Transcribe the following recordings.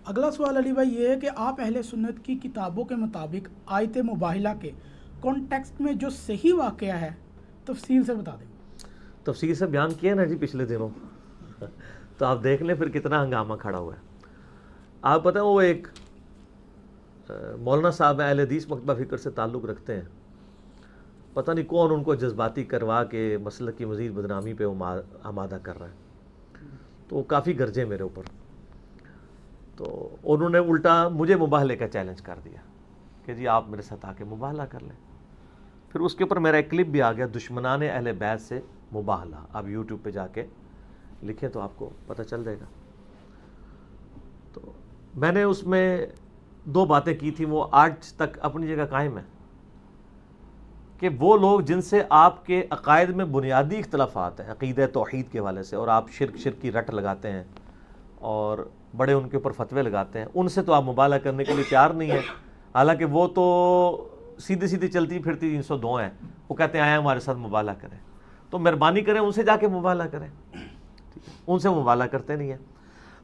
اگلا سوال علی بھائی یہ ہے کہ آپ اہل سنت کی کتابوں کے مطابق آیت مباہلہ کے کانٹیکسٹ میں جو صحیح واقعہ ہے تفصیل سے بتا دیں۔ تفصیل سے بیان کیا نا جی پچھلے دنوں، تو آپ دیکھ لیں پھر کتنا ہنگامہ کھڑا ہوا ہے۔ آپ پتہ وہ ایک مولانا صاحب اہل حدیث مکتبہ فکر سے تعلق رکھتے ہیں، پتہ نہیں کون ان کو جذباتی کروا کے مسلک کی مزید بدنامی پہ آمادہ کر رہا ہے، تو وہ کافی گرجے میرے اوپر، تو انہوں نے الٹا مجھے مباہلے کا چیلنج کر دیا کہ جی آپ میرے ساتھ آ کے مباہلہ کر لیں۔ پھر اس کے اوپر میرا ایک کلپ بھی آ گیا، دشمنان اہل بیت سے مباہلہ، آپ یوٹیوب پہ جا کے لکھیں تو آپ کو پتہ چل جائے گا۔ تو میں نے اس میں دو باتیں کی تھیں، وہ آج تک اپنی جگہ قائم ہیں، کہ وہ لوگ جن سے آپ کے عقائد میں بنیادی اختلافات ہیں عقیدہ توحید کے حوالے سے، اور آپ شرک کی رٹ لگاتے ہیں اور بڑے ان کے اوپر فتوے لگاتے ہیں، ان سے تو آپ مباہلہ کرنے کے لیے تیار نہیں ہیں، حالانکہ وہ تو سیدھی سیدھی چلتی پھرتی 302 ہیں، وہ کہتے ہیں آئیں ہمارے ساتھ مباہلہ کریں، تو مہربانی کریں ان سے جا کے مباہلہ کریں، ان سے مباہلہ کرتے نہیں ہیں۔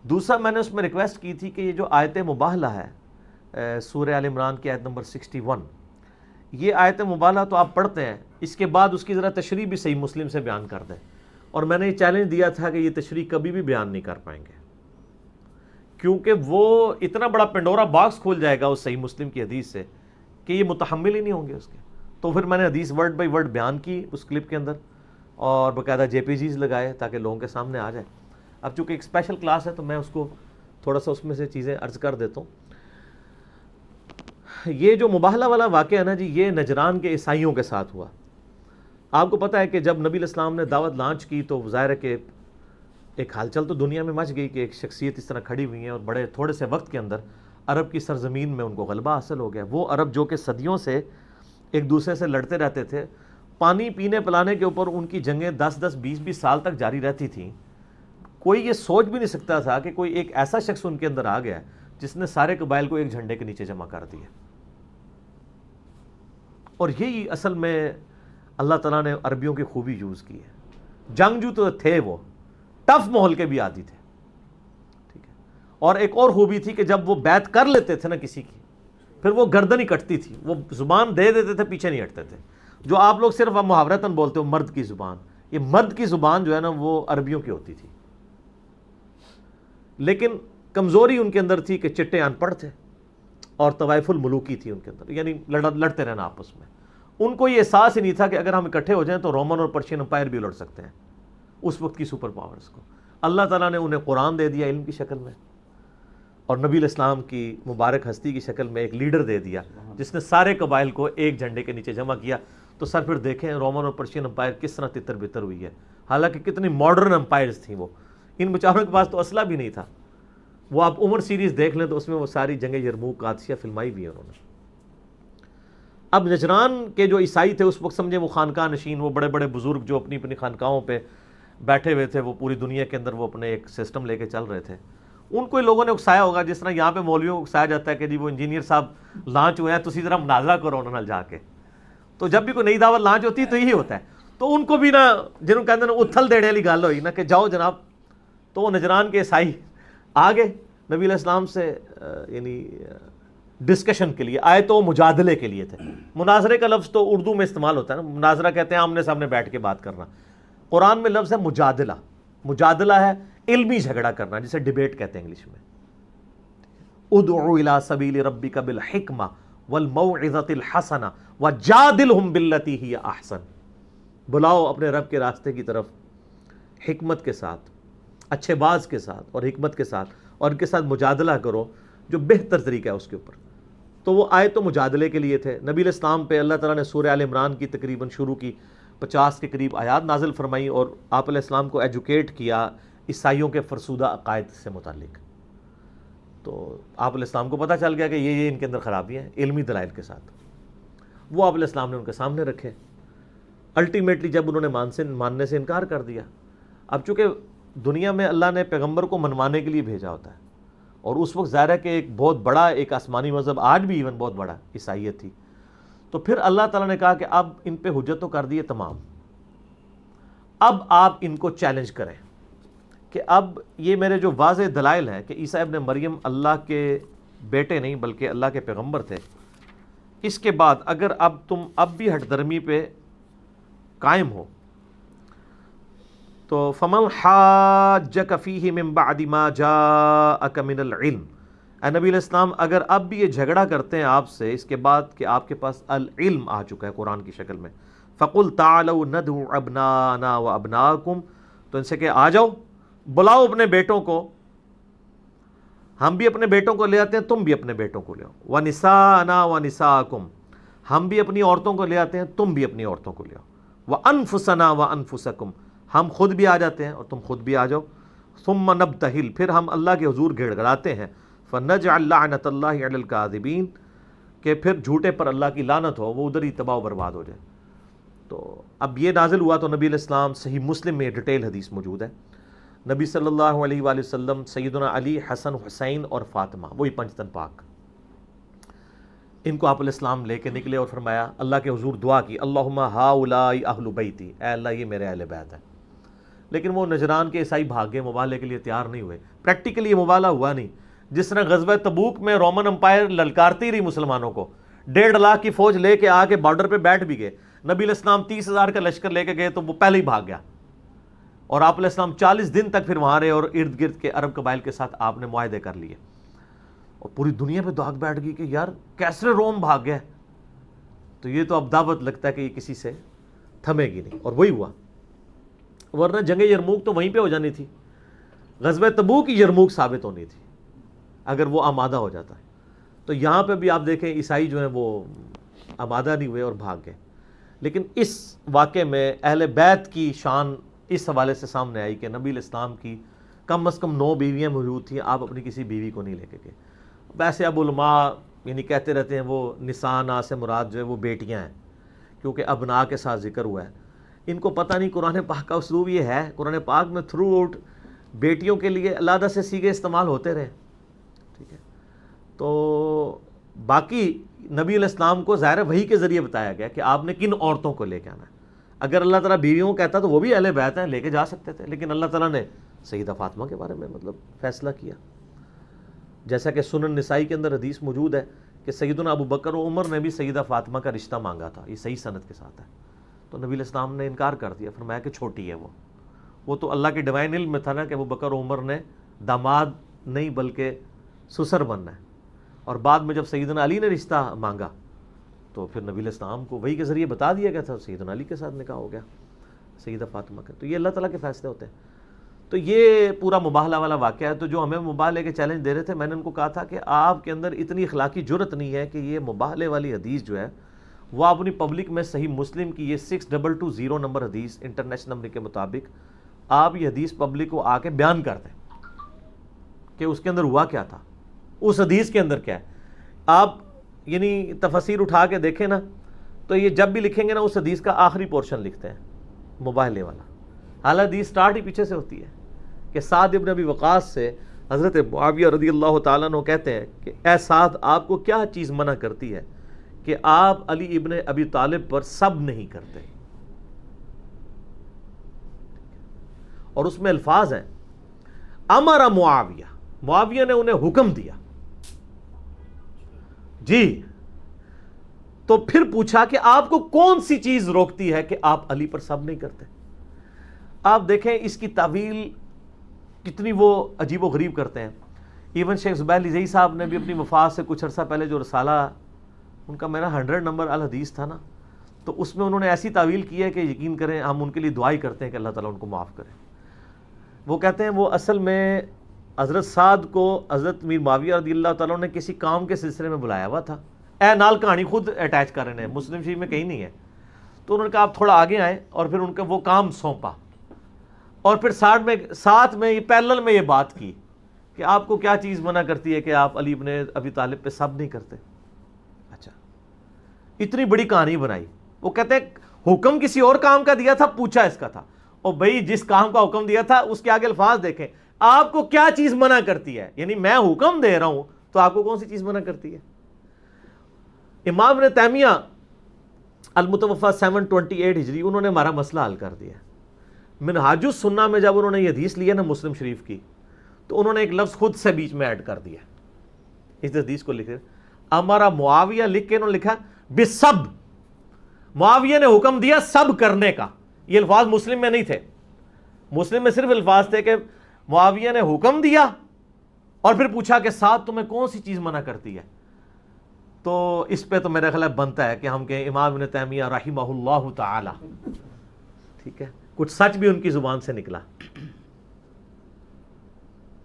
دوسرا میں نے اس میں ریکویسٹ کی تھی کہ یہ جو آیت مباہلہ ہے سورہ آل عمران کی آیت نمبر 61، یہ آیت مباہلہ تو آپ پڑھتے ہیں، اس کے بعد اس کی ذرا تشریح بھی صحیح مسلم سے بیان کر دیں، اور میں نے یہ چیلنج دیا تھا کہ یہ تشریح کبھی بھی بیان نہیں کر پائیں گے، کیونکہ وہ اتنا بڑا پنڈورا باکس کھول جائے گا اس صحیح مسلم کی حدیث سے کہ یہ متحمل ہی نہیں ہوں گے اس کے۔ تو پھر میں نے حدیث ورڈ بائی ورڈ بیان کی اس کلپ کے اندر، اور باقاعدہ جے پی جیز لگائے تاکہ لوگوں کے سامنے آ جائے۔ اب چونکہ ایک اسپیشل کلاس ہے تو میں اس کو تھوڑا سا اس میں سے چیزیں عرض کر دیتا ہوں۔ یہ جو مباہلہ والا واقعہ ہے نا جی، یہ نجران کے عیسائیوں کے ساتھ ہوا۔ آپ کو پتہ ہے کہ جب نبی علیہ السلام نے دعوت لانچ کی تو ظاہر ہے کہ ایک ہلچل تو دنیا میں مچ گئی کہ ایک شخصیت اس طرح کھڑی ہوئی ہیں، اور بڑے تھوڑے سے وقت کے اندر عرب کی سرزمین میں ان کو غلبہ حاصل ہو گیا۔ وہ عرب جو کہ صدیوں سے ایک دوسرے سے لڑتے رہتے تھے، پانی پینے پلانے کے اوپر ان کی جنگیں 10-10 20-20 سال تک جاری رہتی تھیں۔ کوئی یہ سوچ بھی نہیں سکتا تھا کہ کوئی ایک ایسا شخص ان کے اندر آ گیا جس نے سارے قبائل کو ایک جھنڈے کے نیچے جمع کر دیا۔ اور یہی اصل میں اللہ تعالیٰ نے عربیوں کی خوبی یوز کی ہے۔ جنگجو تو تھے، وہ ٹف ماحول کے بھی عادی تھے، ٹھیک ہے۔ اور ایک اور خوبی تھی کہ جب وہ بیعت کر لیتے تھے نا کسی کی، پھر وہ گردن ہی کٹتی تھی، وہ زبان دے دیتے تھے، پیچھے نہیں ہٹتے تھے۔ جو آپ لوگ صرف محاورتاً بولتے ہو مرد کی زبان، یہ مرد کی زبان جو ہے نا وہ عربیوں کی ہوتی تھی، لیکن کمزوری ان کے اندر تھی کہ چٹے ان پڑھ تھے، اور طوائف الملوکی تھی ان کے اندر، یعنی لڑتے رہنا آپس میں۔ ان کو یہ احساس ہی نہیں تھا کہ اگر ہم اکٹھے ہو جائیں تو رومن اور پرشین امپائر بھی لڑ سکتے ہیں، اس وقت کی سپر پاورز کو۔ اللہ تعالیٰ نے انہیں قرآن دے دیا علم کی شکل میں، اور نبی علیہ السلام کی مبارک ہستی کی شکل میں ایک لیڈر دے دیا جس نے سارے قبائل کو ایک جھنڈے کے نیچے جمع کیا۔ تو سر پھر دیکھیں رومن اور پرشین امپائر کس طرح تتر بتر ہوئی ہے، حالانکہ کتنی ماڈرن امپائرز تھیں وہ، ان بیچاروں کے پاس تو اسلحہ بھی نہیں تھا۔ وہ آپ عمر سیریز دیکھ لیں تو اس میں وہ ساری جنگ یرموک قادسیہ فلمائی بھی ہے انہوں نے۔ اب نجران کے جو عیسائی تھے اس وقت سمجھے وہ خانقاہ نشین، وہ بڑے بڑے بزرگ جو اپنی اپنی خانقاہوں پہ بیٹھے ہوئے تھے، وہ پوری دنیا کے اندر وہ اپنے ایک سسٹم لے کے چل رہے تھے۔ ان کو لوگوں نے اکسایا ہوگا، جس طرح یہاں پہ مولویوں کو اکسایا جاتا ہے کہ جی وہ انجینئر صاحب لانچ ہوئے ہیں تو اسی طرح مناظرہ کرو انہوں نے جا کے۔ تو جب بھی کوئی نئی دعوت لانچ ہوتی ہے تو یہی ہوتا ہے، تو ان کو بھی نا جنہوں کہتے ہیں نا اتھل دیڑے والی گل ہوئی نا کہ جاؤ جناب، تو وہ نجران کے عیسائی آ گئے نبی علیہ السلام سے یعنی ڈسکشن کے لیے آئے، تو مجادلے کے لیے تھے۔ مناظرے کا لفظ تو اردو میں استعمال ہوتا ہے نا، مناظرہ کہتے ہیں آمنے سامنے بیٹھ کے بات کرنا، قرآن میں لفظ ہے مجادلہ۔ مجادلہ ہے علمی جھگڑا کرنا، جسے ڈیبیٹ کہتے ہیں انگلش میں۔ ادعو الی سبیل ربک بالحکمہ والموعظۃ الحسنہ وجادلہم باللتی ہی احسن، بلاؤ اپنے رب کے راستے کی طرف حکمت کے ساتھ، اچھے باز کے ساتھ اور حکمت کے ساتھ، اور ان کے ساتھ مجادلہ کرو جو بہتر طریقہ ہے اس کے اوپر۔ تو وہ آئے تو مجادلے کے لیے تھے۔ نبی علیہ السلام پہ اللہ تعالیٰ نے سورہ آل عمران کی تقریباً شروع کی 50 کے قریب آیات نازل فرمائی، اور آپ علیہ السلام کو ایجوکیٹ کیا عیسائیوں کے فرسودہ عقائد سے متعلق۔ تو آپ علیہ السلام کو پتہ چل گیا کہ یہ ان کے اندر خرابیاں ہیں علمی دلائل کے ساتھ، وہ آپ علیہ السلام نے ان کے سامنے رکھے۔ الٹیمیٹلی جب انہوں نے ماننے سے انکار کر دیا، اب چونکہ دنیا میں اللہ نے پیغمبر کو منوانے کے لیے بھیجا ہوتا ہے، اور اس وقت ظاہر ہے کہ ایک بہت بڑا ایک آسمانی مذہب، آج بھی ایون بہت بڑا عیسائیت تھی، تو پھر اللہ تعالیٰ نے کہا کہ اب ان پہ حجت تو کر دیے تمام، اب آپ ان کو چیلنج کریں کہ اب یہ میرے جو واضح دلائل ہیں کہ عیسیٰ ابن مریم اللہ کے بیٹے نہیں بلکہ اللہ کے پیغمبر تھے، اس کے بعد اگر اب تم اب بھی ہٹ درمی پہ قائم ہو تو فَمَنْ حَاجَّكَ فِيهِ مِن بَعْدِ مَا جَاءَكَ مِنَ الْعِلْمِ، اے نبی علیہ السلام اگر اب بھی یہ جھگڑا کرتے ہیں آپ سے اس کے بعد کہ آپ کے پاس العلم آ چکا ہے قرآن کی شکل میں، فَقُلْ تَعَالَوْا نَدْعُ أَبْنَاءَنَا وَأَبْنَاءَكُمْ، تو ان سے کہ آ جاؤ بلاؤ اپنے بیٹوں کو، ہم بھی اپنے بیٹوں کو لے آتے ہیں تم بھی اپنے بیٹوں کو لے آؤ، وَنِسَاءَنَا وَنِسَاءَكُمْ، ہم بھی اپنی عورتوں کو لے آتے ہیں تم بھی اپنی عورتوں کو لے آؤ، وَأَنفُسَنَا وَأَنفُسَكُمْ، ہم خود بھی آ جاتے ہیں اور تم خود بھی آ جاؤ، ثُمَّ نَبْتَهِلْ، پھر ہم اللہ کے حضور گھڑ گھڑاتے ہیں، فَنَجْعَلْ لَعْنَةَ اللَّهِ عَلَى الْكَاذِبِينَ، کہ پھر جھوٹے پر اللہ کی لعنت ہو، وہ ادھر ہی تباہ و برباد ہو جائے۔ تو اب یہ نازل ہوا تو نبی علیہ السلام صحیح مسلم میں ڈیٹیل حدیث موجود ہے، نبی صلی اللہ علیہ وآلہ وسلم سیدنا علی، حسن، حسین اور فاطمہ، وہی پنجتن پاک، ان کو آپ علیہ السلام لے کے نکلے اور فرمایا اللہ کے حضور دعا کی، اللہم ہؤلاء اہل بیتی، اے اللہ یہ میرے اہل بیت ہیں۔ لیکن وہ نجران کے عیسائی بھاگ گئے، مباہلے کے لیے تیار نہیں ہوئے، پریکٹیکلی یہ مباہلہ ہوا نہیں۔ جس طرح غزوہ تبوک میں رومن امپائر للکارتی رہی مسلمانوں کو، 1.5 لاکھ کی فوج لے کے آ کے بارڈر پہ بیٹھ بھی گئے، نبی علیہ السلام 30,000 کا لشکر لے کے گئے تو وہ پہلے ہی بھاگ گیا، اور آپ علیہ السلام 40 دن تک پھر وہاں رہے اور ارد گرد کے عرب قبائل کے ساتھ آپ نے معاہدے کر لیے، اور پوری دنیا پہ داغ بیٹھ گئی کہ یار کیسے روم بھاگ گئے، تو یہ تو اب دعوت لگتا ہے کہ یہ کسی سے تھمے گی نہیں، اور وہی ہوا، ورنہ جنگ یرموک تو وہیں پہ ہو جانی تھی، غزوہ تبوک کی یرموک ثابت ہونی تھی اگر وہ آمادہ ہو جاتا ہے۔ تو یہاں پہ بھی آپ دیکھیں عیسائی جو ہیں وہ آمادہ نہیں ہوئے اور بھاگ گئے۔ لیکن اس واقعے میں اہل بیت کی شان اس حوالے سے سامنے آئی کہ نبی علیہ السلام کی کم از کم 9 بیویاں موجود تھیں، آپ اپنی کسی بیوی کو نہیں لے کے گئے۔ ویسے اب علماء یعنی کہتے رہتے ہیں وہ نساء سے مراد جو ہے وہ بیٹیاں ہیں، کیونکہ ابناء کے ساتھ ذکر ہوا ہے۔ ان کو پتہ نہیں قرآن پاک کا اسلوب یہ ہے، قرآن پاک میں تھرو آؤٹ بیٹیوں کے لیے علیحدہ سے صیغے استعمال ہوتے رہے، ٹھیک ہے۔ تو باقی نبی علیہ السلام کو ظاہر وحی کے ذریعے بتایا گیا کہ آپ نے کن عورتوں کو لے کے آنا ہے۔ اگر اللہ تعالیٰ بیویوں کو کہتا تو وہ بھی اہل بیت ہیں، لے کے جا سکتے تھے، لیکن اللہ تعالیٰ نے سیدہ فاطمہ کے بارے میں فیصلہ کیا، جیسا کہ سنن نسائی کے اندر حدیث موجود ہے کہ سیدنا ابو بکر و عمر نے بھی سیدہ فاطمہ کا رشتہ مانگا تھا، یہ صحیح سند کے ساتھ ہے، تو نبی علیہ السلام نے انکار کر دیا، فرمایا کہ چھوٹی ہے وہ تو اللہ کے ڈیوائن علم میں تھا نا کہ ابو بکر و عمر نے داماد نہیں بلکہ سسر بننا ہے، اور بعد میں جب سیدنا علی نے رشتہ مانگا تو پھر نبی علیہ السلام کو وحی کے ذریعے بتا دیا گیا تھا، سیدنا علی کے ساتھ نکاح ہو گیا سیدہ فاطمہ کا۔ تو یہ اللہ تعالیٰ کے فیصلے ہوتے ہیں۔ تو یہ پورا مباہلہ والا واقعہ ہے۔ تو جو ہمیں مباہلے کے چیلنج دے رہے تھے، میں نے ان کو کہا تھا کہ آپ کے اندر اتنی اخلاقی جرت نہیں ہے کہ یہ مباہلے والی حدیث جو ہے وہ آپ اپنی پبلک میں صحیح مسلم کی یہ 6220 نمبر حدیث انٹرنیشنل نمبر کے مطابق آپ یہ حدیث پبلک کو آ کے بیان کر دیں کہ اس کے اندر ہوا کیا تھا، اس حدیث کے اندر کیا ہے۔ آپ یعنی تفسیر اٹھا کے دیکھیں نا تو یہ جب بھی لکھیں گے نا اس حدیث کا آخری پورشن لکھتے ہیں مباہلے والا، حالانکہ حدیث سٹارٹ ہی پیچھے سے ہوتی ہے کہ سعد ابن ابی وقاص سے حضرت معاویہ رضی اللہ تعالیٰ عنہ کہتے ہیں کہ اے سعد آپ کو کیا چیز منع کرتی ہے کہ آپ علی ابن ابی طالب پر سب نہیں کرتے، اور اس میں الفاظ ہیں امر معاویہ نے انہیں حکم دیا، جی۔ تو پھر پوچھا کہ آپ کو کون سی چیز روکتی ہے کہ آپ علی پر سب نہیں کرتے۔ آپ دیکھیں اس کی تعویل کتنی وہ عجیب و غریب کرتے ہیں۔ ایون شیخ زبیر لزئی صاحب نے بھی اپنی وفات سے کچھ عرصہ پہلے جو رسالہ ان کا میرا 100 نمبر الحدیث تھا نا، تو اس میں انہوں نے ایسی تعویل کی ہے کہ یقین کریں ہم ان کے لیے دعائی کرتے ہیں کہ اللہ تعالیٰ ان کو معاف کرے۔ وہ کہتے ہیں وہ اصل میں حضرت سعد کو حضرت میر معاویہ رضی اللہ تعالیٰ نے کسی کام کے سلسلے میں بلایا ہوا تھا، اے نال کہانی خود اٹیچ کر رہے ہیں، مسلم شریف میں کہیں نہیں ہے، تو انہوں نے کہا آپ تھوڑا آگے آئیں، اور پھر ان کا وہ کام سونپا، اور پھر ساتھ میں یہ پیرلل میں یہ بات کی کہ آپ کو کیا چیز منع کرتی ہے کہ آپ علی ابن ابی طالب پہ سب نہیں کرتے۔ اچھا، اتنی بڑی کہانی بنائی۔ وہ کہتے ہیں حکم کسی اور کام کا دیا تھا، پوچھا اس کا تھا، اور بھائی جس کام کا حکم دیا تھا اس کے آگے الفاظ دیکھیں، آپ کو کیا چیز منع کرتی ہے، یعنی میں حکم دے رہا ہوں تو آپ کو کون سی چیز منع کرتی ہے۔ امام ابن تیمیہ المتوفی 728 ہجری انہوں نے ہمارا مسئلہ حل کر دیا۔ منہاج السنہ میں جب انہوں نے یہ حدیث لیا نا مسلم شریف کی، تو انہوں نے ایک لفظ خود سے بیچ میں ایڈ کر دیا اس حدیث کو لکھے، امارا معاویہ لکھ کے انہوں نے لکھا بسب، معاویہ نے حکم دیا سب کرنے کا. یہ الفاظ مسلم میں نہیں تھے، مسلم میں صرف الفاظ تھے کہ معاویہ نے حکم دیا اور پھر پوچھا کہ ساتھ تمہیں کون سی چیز منع کرتی ہے. تو اس پہ تو میرا خیال بنتا ہے کہ ہم کہیں امام ابن تیمیہ رحمہ اللہ تعالی، ٹھیک ہے، کچھ سچ بھی ان کی زبان سے نکلا.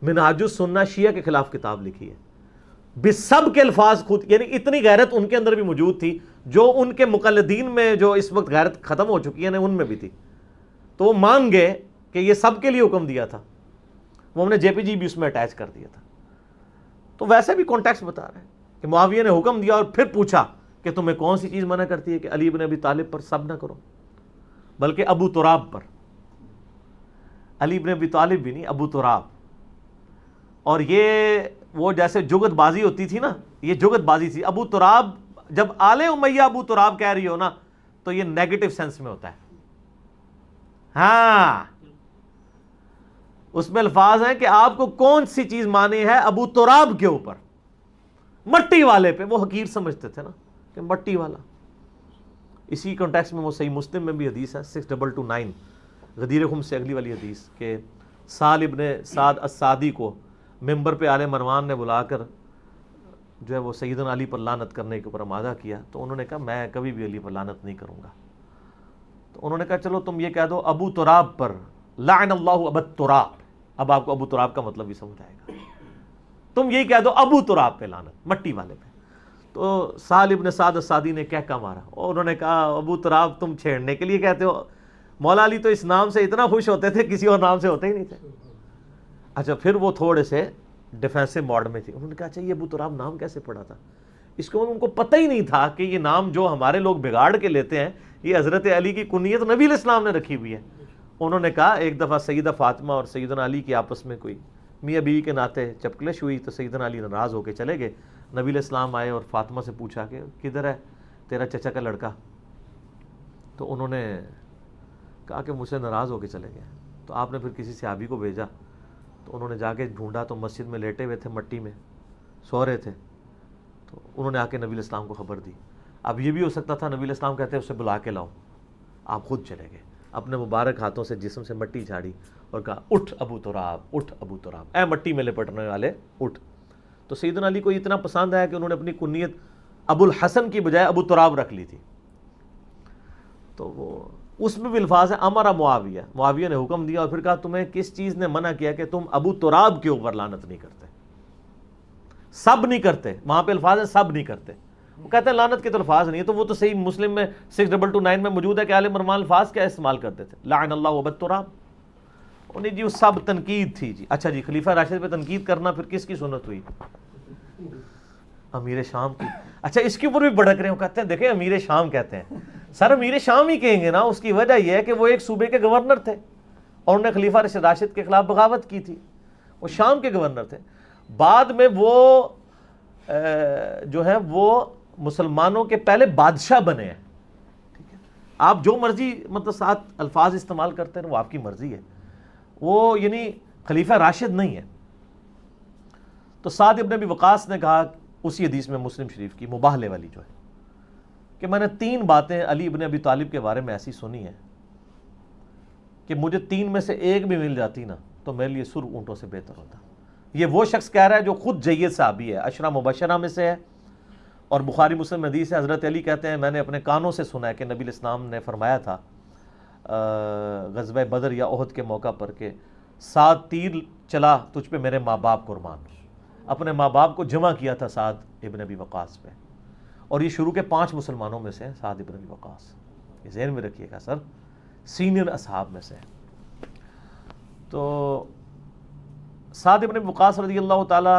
منہاج السنہ شیعہ کے خلاف کتاب لکھی ہے، بسب کے الفاظ خود، یعنی اتنی غیرت ان کے اندر بھی موجود تھی جو ان کے مقلدین میں جو اس وقت غیرت ختم ہو چکی ہے نا، ان میں بھی تھی. تو وہ مان گئے کہ یہ سب کے لیے حکم دیا تھا، وہ ہم نے جے پی جی بھی اس میں اٹیچ کر دیا تھا. تو ویسے بھی کانٹیکسٹ بتا رہے ہیں کہ معاویہ نے حکم دیا اور پھر پوچھا کہ تمہیں کون سی چیز منع کرتی ہے، کہ علی بن ابی طالب پر سب نہ کرو، بلکہ ابو تراب پر. علی بن ابی طالب بھی نہیں، ابو تراب. اور یہ وہ جیسے جگت بازی ہوتی تھی نا، یہ جگت بازی تھی. ابو تراب، جب آل امیہ ابو تراب کہہ رہی ہو نا تو یہ نیگیٹو سینس میں ہوتا ہے. ہاں، اس میں الفاظ ہیں کہ آپ کو کون سی چیز مانی ہے ابو تراب کے اوپر، مٹی والے پہ. وہ حقیر سمجھتے تھے نا کہ مٹی والا. اسی کانٹیکس میں وہ صحیح مسلم میں بھی حدیث ہے 6229 غدیر خم سے اگلی والی حدیث، کہ سال ابن سعد السعدی کو ممبر پہ آل مروان نے بلا کر جو ہے وہ سیدنا علی پر لعنت کرنے کے اوپر آمادہ کیا. تو انہوں نے کہا میں کبھی بھی علی پر لعنت نہیں کروں گا. تو انہوں نے کہا چلو تم یہ کہہ دو ابو تراب پر لعن اللہ ابو تراب. اب آپ کو ابو تراب کا مطلب بھی سمجھ آئے گا. تم یہی کہہ دو ابو تراب پہ لعنت، مٹی والے پہ. تو سال ابن سعد السعدی نے کہہ مارا اور انہوں نے کہا ابو تراب تم چھیڑنے کے لیے کہتے ہو، مولا علی تو اس نام سے اتنا خوش ہوتے تھے، کسی اور نام سے ہوتے ہی نہیں تھے. اچھا، پھر وہ تھوڑے سے ڈیفینسو موڈ میں تھی. انہوں نے کہا اچھا یہ ابو تراب نام کیسے پڑا تھا؟ اس کو ان کو پتہ ہی نہیں تھا کہ یہ نام جو ہمارے لوگ بگاڑ کے لیتے ہیں یہ حضرت علی کی کنیت نبی علیہ السلام نے رکھی ہوئی ہے. انہوں نے کہا ایک دفعہ سیدہ فاطمہ اور سیدنا علی کی آپس میں کوئی میاں بیوی کے ناطے چپکلش ہوئی، تو سیدنا علی ناراض ہو کے چلے گئے. نبی علیہ السلام آئے اور فاطمہ سے پوچھا کہ کدھر ہے تیرا چچا کا لڑکا؟ تو انہوں نے کہا کہ مجھ سے ناراض ہو کے چلے گئے. تو آپ نے پھر کسی صحابی کو بھیجا، تو انہوں نے جا کے ڈھونڈا تو مسجد میں لیٹے ہوئے تھے، مٹی میں سو رہے تھے. تو انہوں نے آ کے نبی علیہ السلام کو خبر دی. اب یہ بھی ہو سکتا تھا نبی علیہ السلام کہتے ہیں اسے بلا کے لاؤ، آپ خود چلے گئے، اپنے مبارک ہاتھوں سے جسم سے مٹی جھاڑی اور کہا اٹھ ابو تراب، اٹھ ابو تراب، اے مٹی میں لپٹنے والے اٹھ. تو سیدنا علی کو اتنا پسند آیا کہ انہوں نے اپنی کنیت ابو الحسن کی بجائے ابو تراب رکھ لی تھی. تو وہ اس میں بھی الفاظ ہے امرا معاویہ، معاویہ نے حکم دیا اور پھر کہا تمہیں کس چیز نے منع کیا کہ تم ابو تراب کے اوپر لعنت نہیں کرتے، سب نہیں کرتے. وہاں پہ الفاظ ہیں سب نہیں کرتے. وہ کہتے ہیں لعنت کے تو الفاظ نہیں ہے، تو وہ تو صحیح مسلم میں 6229 میں موجود ہے کہ آل عمران الفاظ کیا استعمال کرتے تھے، لعن اللہ ابو تراب. انہیں جی وہ سب تنقید تھی جی. اچھا جی، خلیفہ راشد پہ تنقید کرنا پھر کس کی سنت ہوئی؟ امیر شام کی. اچھا، اس کے اوپر بھی بھڑک رہے ہیں، کہتے ہیں دیکھیں امیر شام کہتے ہیں. سر امیر شام ہی کہیں گے نا، اس کی وجہ یہ ہے کہ وہ ایک صوبے کے گورنر تھے اور انہوں نے خلیفہ راشد کے خلاف بغاوت کی تھی. وہ شام کے گورنر تھے. بعد میں وہ جو ہے وہ مسلمانوں کے پہلے بادشاہ بنے ہیں. ٹھیک ہے، آپ جو مرضی مطلب ساتھ الفاظ استعمال کرتے ہیں وہ آپ کی مرضی ہے، وہ یعنی خلیفہ راشد نہیں ہے. تو سعد ابن ابی وقاص نے کہا اسی حدیث میں مسلم شریف کی مباہلے والی جو ہے کہ میں نے 3 باتیں علی ابن ابی طالب کے بارے میں ایسی سنی ہیں کہ مجھے 3 میں سے ایک بھی مل جاتی نا تو میرے لیے سر اونٹوں سے بہتر ہوتا. یہ وہ شخص کہہ رہا ہے جو خود جید صحابی ہے، عشرہ مبشرہ میں سے ہے اور بخاری مسلم حدیث ہے. حضرت علی کہتے ہیں میں نے اپنے کانوں سے سنا ہے کہ نبی علیہ السلام نے فرمایا تھا غزوہ بدر یا احد کے موقع پر کہ 7 تیر چلا تجھ پہ میرے ماں باپ قربان. اپنے ماں باپ کو جمع کیا تھا سعد ابن ابی وقاص پہ، اور یہ شروع کے 5 مسلمانوں میں سے ہیں سعد ابن ابی وقاص. یہ ذہن میں رکھیے گا سر، سینئر اصحاب میں سے. تو سعد ابن ابی وقاص رضی اللہ تعالی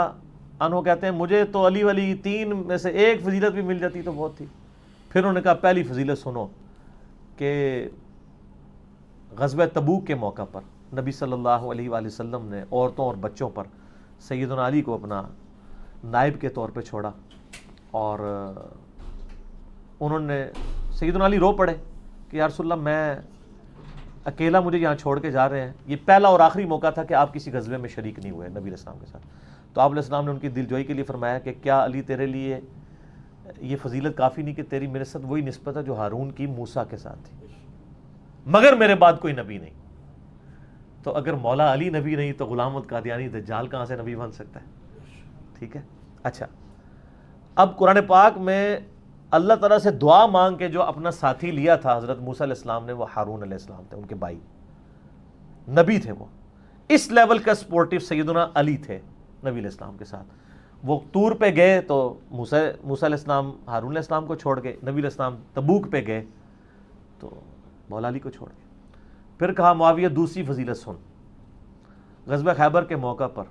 عنہ کہتے ہیں مجھے تو علی ولی 3 میں سے ایک فضیلت بھی مل جاتی تو بہت تھی. پھر انہوں نے کہا پہلی فضیلت سنو کہ غزوہ تبوک کے موقع پر نبی صلی اللہ علیہ وآلہ وسلم نے عورتوں اور بچوں پر سیدنا علی کو اپنا نائب کے طور پہ چھوڑا، اور انہوں نے سیدنا علی رو پڑے کہ یا رسول اللہ میں اکیلا مجھے یہاں چھوڑ کے جا رہے ہیں. یہ پہلا اور آخری موقع تھا کہ آپ کسی غزوے میں شریک نہیں ہوئے نبی علیہ السلام کے ساتھ. تو آپ علیہ السلام نے ان کی دلجوئی کے لیے فرمایا کہ کیا علی تیرے لیے یہ فضیلت کافی نہیں کہ تیری میرے ساتھ وہی نسبت ہے جو ہارون کی موسیٰ کے ساتھ تھی, مگر میرے بعد کوئی نبی نہیں. تو اگر مولا علی نبی نہیں تو غلام احمد قادیانی دجال کہاں سے نبی بن سکتا ہے؟ ٹھیک ہے. اچھا, اب قرآن پاک میں اللہ تعالیٰ سے دعا مانگ کے جو اپنا ساتھی لیا تھا حضرت موسیٰ علیہ السلام نے, وہ ہارون علیہ السلام تھے, ان کے بھائی نبی تھے. وہ اس لیول کا سپورٹیو سیدنا علی تھے نبی علیہ السلام کے ساتھ. وہ طور پہ گئے تو موسیٰ علیہ السلام ہارون علیہ السلام کو چھوڑ گئے. نبی علیہ السلام تبوک پہ گئے تو مولا علی کو چھوڑ گئے. پھر کہا معاویہ دوسری فضیلت سن. غزوہ خیبر کے موقع پر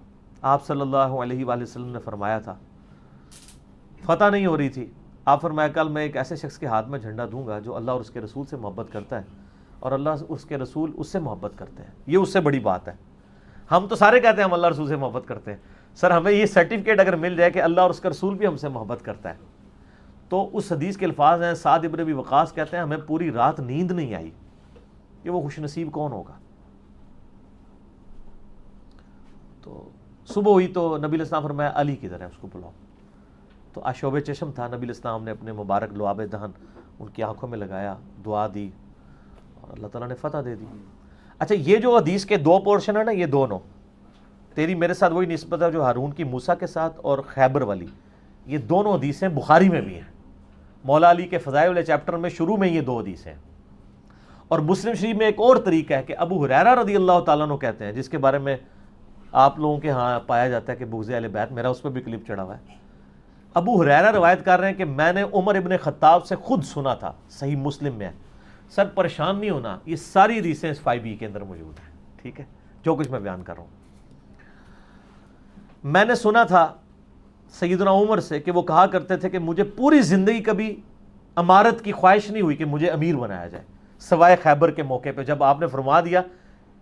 آپ صلی اللہ علیہ وآلہ وسلم نے فرمایا تھا, فتح نہیں ہو رہی تھی, آپ فرمایا کل میں ایک ایسے شخص کے ہاتھ میں جھنڈا دوں گا جو اللہ اور اس کے رسول سے محبت کرتا ہے اور اللہ اس کے رسول اس سے محبت کرتے ہیں. یہ اس سے بڑی بات ہے. ہم تو سارے کہتے ہیں ہم اللہ رسول سے محبت کرتے ہیں. سر ہمیں یہ سرٹیفکیٹ اگر مل جائے کہ اللہ اور اس کا رسول بھی ہم سے محبت کرتا ہے, تو اس حدیث کے الفاظ ہیں, سعد ابن ابی وقاص کہتے ہیں ہمیں پوری رات نیند نہیں آئی. کہ وہ خوش نصیب کون ہوگا؟ تو صبح ہوئی تو نبی علیہ السلام فرمایا علی کدھر ہے, اس کو بلاؤ. تو آشوب چشم تھا, نبی علیہ السلام نے اپنے مبارک لعاب دہن ان کی آنکھوں میں لگایا, دعا دی اور اللہ تعالیٰ نے فتح دے دی. اچھا, یہ جو حدیث کے دو پورشن ہیں نا, یہ دونوں تیری میرے ساتھ وہی نسبت ہے جو ہارون کی موسیٰ کے ساتھ اور خیبر والی, یہ دونوں حدیثیں بخاری میں بھی ہیں. مولا علی کے فضائل والے چیپٹر میں شروع میں یہ دو حدیثیں ہیں. اور مسلم شریف میں ایک اور طریقہ ہے کہ ابو ہریرہ رضی اللہ تعالیٰ عنہ کہتے ہیں, جس کے بارے میں آپ لوگوں کے ہاں پایا جاتا ہے کہ بغض اہل بیت, میرا اس پہ بھی کلپ چڑھا ہوا ہے. ابو ہریرہ روایت کر رہے ہیں کہ میں نے عمر ابن خطاب سے خود سنا تھا, صحیح مسلم میں ہے. سر پریشان نہیں ہونا, یہ ساری حدیثیں اس 5B کے اندر موجود ہیں. ٹھیک ہے, جو کچھ میں بیان کر رہا ہوں. میں نے سنا تھا سیدنا عمر سے کہ وہ کہا کرتے تھے کہ مجھے پوری زندگی کبھی امارت کی خواہش نہیں ہوئی کہ مجھے امیر بنایا جائے, سوائے خیبر کے موقع پہ جب آپ نے فرما دیا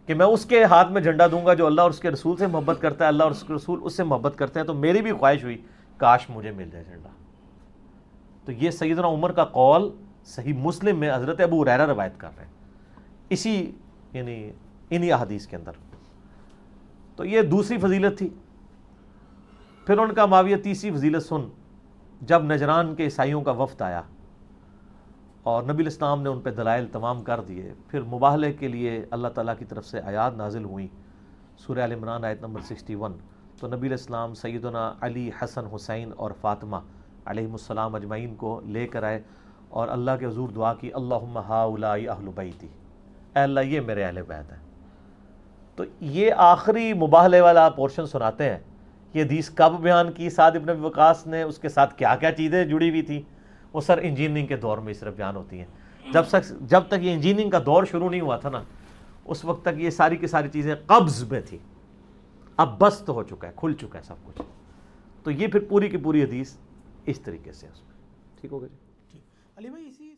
کہ میں اس کے ہاتھ میں جھنڈا دوں گا جو اللہ اور اس کے رسول سے محبت کرتا ہے, اللہ اور اس کے رسول اس سے محبت کرتے ہیں. تو میری بھی خواہش ہوئی کاش مجھے مل جائے جھنڈا. تو یہ سیدنا عمر کا قول صحیح مسلم میں حضرت ابو ہریرہ روایت کر رہے ہیں, اسی یعنی انہی احادیث کے اندر. تو یہ دوسری فضیلت تھی. پھر ان کا معاویہ تیسری فضیلت سن. جب نجران کے عیسائیوں کا وفد آیا اور نبی علیہ السلام نے ان پہ دلائل تمام کر دیے, پھر مباہلے کے لیے اللہ تعالیٰ کی طرف سے آیات نازل ہوئیں, سورہ آل عمران آیت نمبر 61. تو نبی علیہ السلام سیدنا علی, حسن, حسین اور فاطمہ علیہم السلام اجمعین کو لے کر آئے اور اللہ کے حضور دعا کی, اللہم ہؤلاء اہل بیتی, اے اللہ یہ میرے اہل بیت ہیں. تو یہ آخری مباہلے والا پورشن سناتے ہیں. یہ حدیث کب بیان کی سعد ابن ابی وقاص نے, اس کے ساتھ کیا کیا چیزیں جڑی ہوئی تھیں, وہ سر انجینئرنگ کے دور میں صرف بیان ہوتی ہیں. جب تک یہ انجینئرنگ کا دور شروع نہیں ہوا تھا نا, اس وقت تک یہ ساری کی ساری چیزیں قبض میں تھی. اب بست ہو چکا ہے, کھل چکا ہے سب کچھ. تو یہ پھر پوری کی پوری حدیث اس طریقے سے اس میں ٹھیک ہوگا. جی علی بھائی, اسی